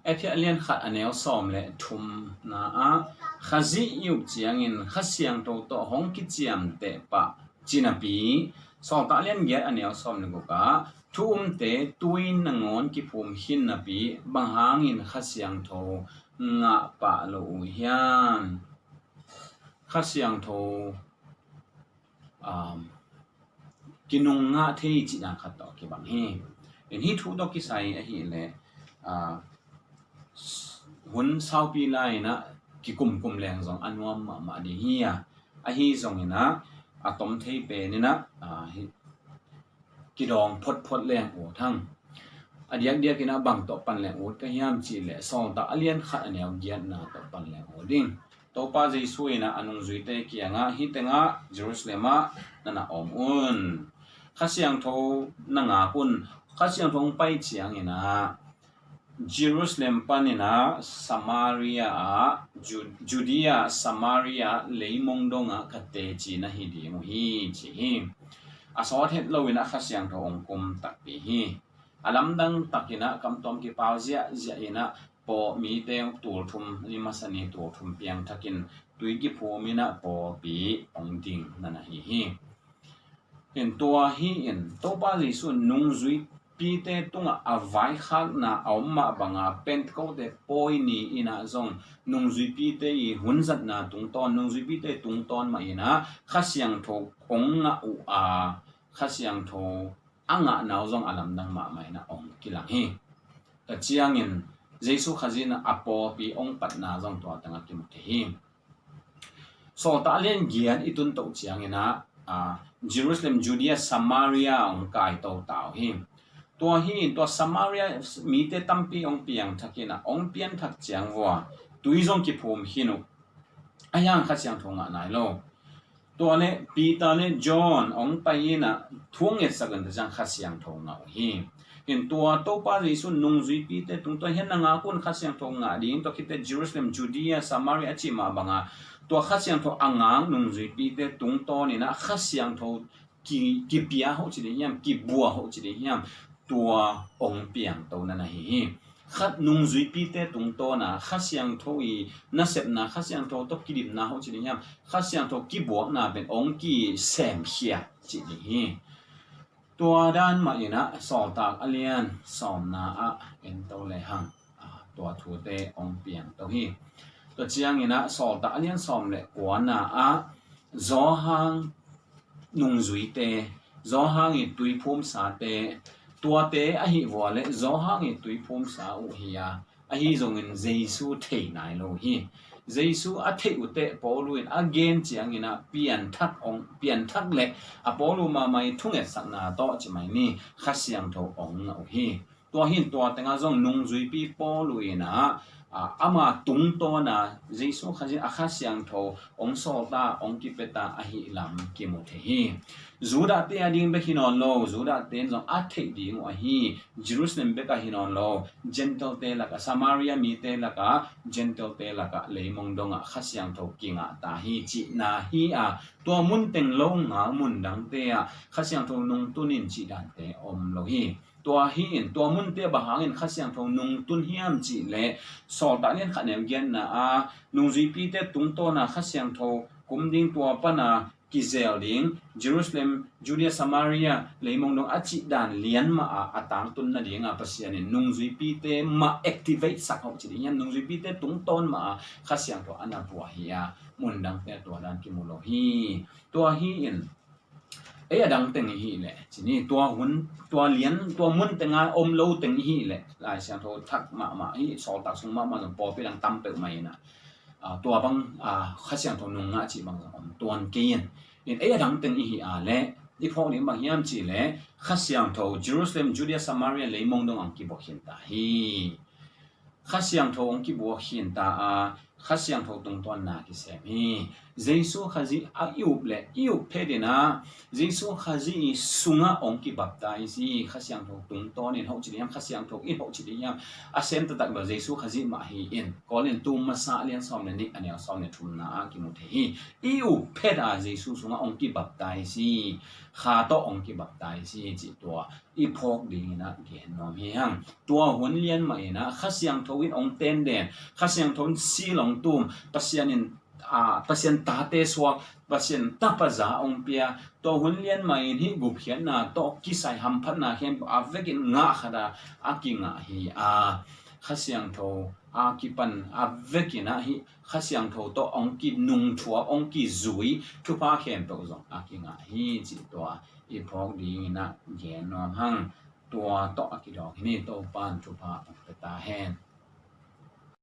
ไอเพียเลียนขัดอันเนวซ้อมและทุมนะขจิยุบเจียงอินขเสียงโตโตห้องกิจยมเตปะจีนปีสองตาเลียนเกียอันเนวซ้อมนึกว่าทุมเตตุยนงอนกิภูมิหินนปีบางหางอินขเสียงโตงะปะโลหิยันขเสียงโตกินุงงะเทจินาขัดต่อกิบังเฮเห็นที่ทุกดอกกิไซไอหิเลหุ่นเศร้าปีไลนะกิกุมแรงสองอันวมมาดีเฮียไอฮีสองนะอะตอมเทเปนี่นะกิดองพดแรงโอทั้งอเดียกกินะบังตอปันแรงโอก็ยามจีแหละสองตาอเลียนขัดอันเนียวเกียนนะตอปันแรงโอดิ้งตัวป้าใจสวยนะอนุจุยเตกียงะฮิตงะเยรูซาเล็มนั่นนะอมอุ่นข้าเสียงโทนังอาคุณข้าเสียงโทไปเชียงนี่นะเยรูซาเล็มปันนี่นะสมาริยาจูเดียสมาริยาเลยมงดงะกัดเตจีนะฮิดีมุฮีจีฮิอาสอเทศเราวินะข้าเสียงโทองคุมตักปีฮีอาลัมดังตักินะคำตอมกิปาวเจียอินะพอมีเตงตัวทุมลิมาสนีตัวทุมเปียงทักินตุยกิภูมินะพอปีองดิงนั่นนะฮีเห็นตัวฮีเห็นตัวป้าลิสุนนุ่งจุยปีเตตุงอาไว้ขัดนะเอามาบังอาเป็นเขาเตปอยนี่อินะจงนุ่งจุยปีเตอีหุ่นจัดนะตุงตอนนุ่งจุยปีเตตุงตอนมาอินะข้าเสียงโทองงะอุอาข้าเสียงโทอ่างะนาวจงอาลัมดังมาไม่นะองกิลังฮีแต่เจียงอินเยซูขจินะอปอปีองปัดนาจงตัวตั้งกิมุทฮีโซตาเลียนเกียนอิตุนโตเจียงอินะเยรูซาเล็มจูเดียสมาริยาองกายโตเต่าฮีตัวฮีตัวสมาริยามีเตตัมปีองเปียงทักกินะองเปียนทักเจียงวัวตุยจงกิภูมิฮินุอายังข้าเสียงทงะนายโลตัวเนปีตาเนจอห์นองไปนะทุ่งเอสกันจะจังข้าเสียงทงะฮีเห็นตัวโตปาริสุนนุ่งจุยปีเตตุงตัวเห็นนางาคุณข้าเสียงทงะดิ้งตัวคิดเตเยรูซาเล็มจูเดียสมาริยาจิมาบังอาตัวข้าเสียงทงอ่างนุ่งจุยปีเตตุงตัวนี่นะข้าเสียงทงกีเปียเขาจีเดียมกีบัวเขาจีเดียมตัวองเปียงตัวนั้นนะฮีขัดนุ่งจุยปีเตตุงตัวนะข้าเสียงทงอีน่าเสพนะข้าเสียงทงตัวกิดิบนะเขาจีเดียมข้าเสียงทงกีบัวนะเป็นองกีแสมเขียจีเดียตัวด้านมาอีนะสอตากอเลียนสอมนาเอ็นตัวเลยหังตัวทูเตองเปียงตัวฮีตัวเจียงอีนะสอตากอเลียนสอมเลยกวนนาจอหังนุ่งจุยเตจอหังอีตุยภูมิสาเตตัวเตอหิวัวเลจอหังอีตุยภูมิสาอุฮิยาอหิจงเงินเยซูเทนายโลฮีเยซูอเทอุเตปอลูอินอเกนเจียงอินะเปลี่ยนทักองเปลี่ยนทักเล็กปอลูมาไม่ทุ่งเอสักนาโตจะไม่นี่ข้าเสียงโทองอุฮีตัวหินตัวแต่งจงนุ่งจุยปีปอลูอินะอามาตุงตัวนะเยซูข้าจะข้าเสียงโทองโซตาองกิเปตาอหิลำกิมุเทฮีจูดาเตอดิ้งเบหินอนโลจูดาเตนจงอัฐิดิ้งวะฮีเยรูซาเล็มเบกะหินอนโลเจนเทลเตละกะสมาริยามีเตละกะเจนเทลเตละกะเลมงดงข้าเสียงโทกิงตาฮีจินาฮีตัวมุนเต็งลงมุนดังเตข้าเสียงโทนงตุนินจิดันเตอมโลฮีตัวหินตัวมุนเตบะหางอินข้าเสียงโทนงตุนฮิยามจิเลสอตาเลียนขันเนวเกียนนะนุ่งจีปีเตตุงโตนะข้าเสียงโทกุมดิ้งตัวปนะกิเซลดิ้งเยรูซาเล็มจูเดียสมาริยาเลยมองดงอจิดานเลียนมาตางตุนนะดิ้งปัสยานินุ่งจีปีเตมาแอคทีเวตสักเขาจิดิ้งนุ่งจีปีเตตุงโตนมาข้าเสียงโทอันนั้นตัวเฮียมุนดังเตตัวดันกิมุโลฮีตัวฮีอินดังเต็งฮีแหละทีนี้ตัวหุ่นตัวเลี้ยนตัวมุนเต็งอมโลเต็งฮีแหละลายเสียงโททักมาฮีสอตักสงมาจนปอไปดังตั้มเปิดไม่นะตัวบางข้าเสียงโทนุ่งจีบางตัวเกียนดังเต็งฮีแหละที่พวกนี้บางยามจีแหละข้าเสียงโทเยรูซาเล็มจูเดียสมาริยาเลยมองดงอังกิบอกเห็นตาฮีข้าเสียงโทองกิบอกเห็นตา ข้าเสียงทงตรงตอนนากิเสมีเยซูข้าจีอายุบเละยุบเพดินะเยซูข้าจีสุงะองกิบับตายสิข้าเสียงทงตรงตอนนี้เขาจิตยามข้าเสียงทงอินเขาจิตยามอาเซมตะตักแบบเยซูข้าจีมาฮีอินก็เล่นตูมมาซาเลียนซ้อมเล่นนี่อันนี้ซ้อมเนี่ยทุนนากิมุเทฮียุบเพดอาเยซูสุงะองกิบับตายสิข้าโตองกิบับตายสิจิตตัวอีพอกดีนะเกณฑ์นอมเฮียงตัวหัวเลียนใหม่นะข้าเสียงทวินองเต้นเด่นข้าเสียงทนซีหลงตูมpasien pasien tate swak pasien tapaza ong pia to hunlian mai hi gup hian na to kisai ham phat na hian avekin nga khada akinga hi a khasiang tho a kipan avekina hi khasiang tho to ong ki nung thua ong ki zui thu pa khem to zong akinga hi chi to i phok ding na gen nom hang tua to akidok ni to pan thu pa ta hen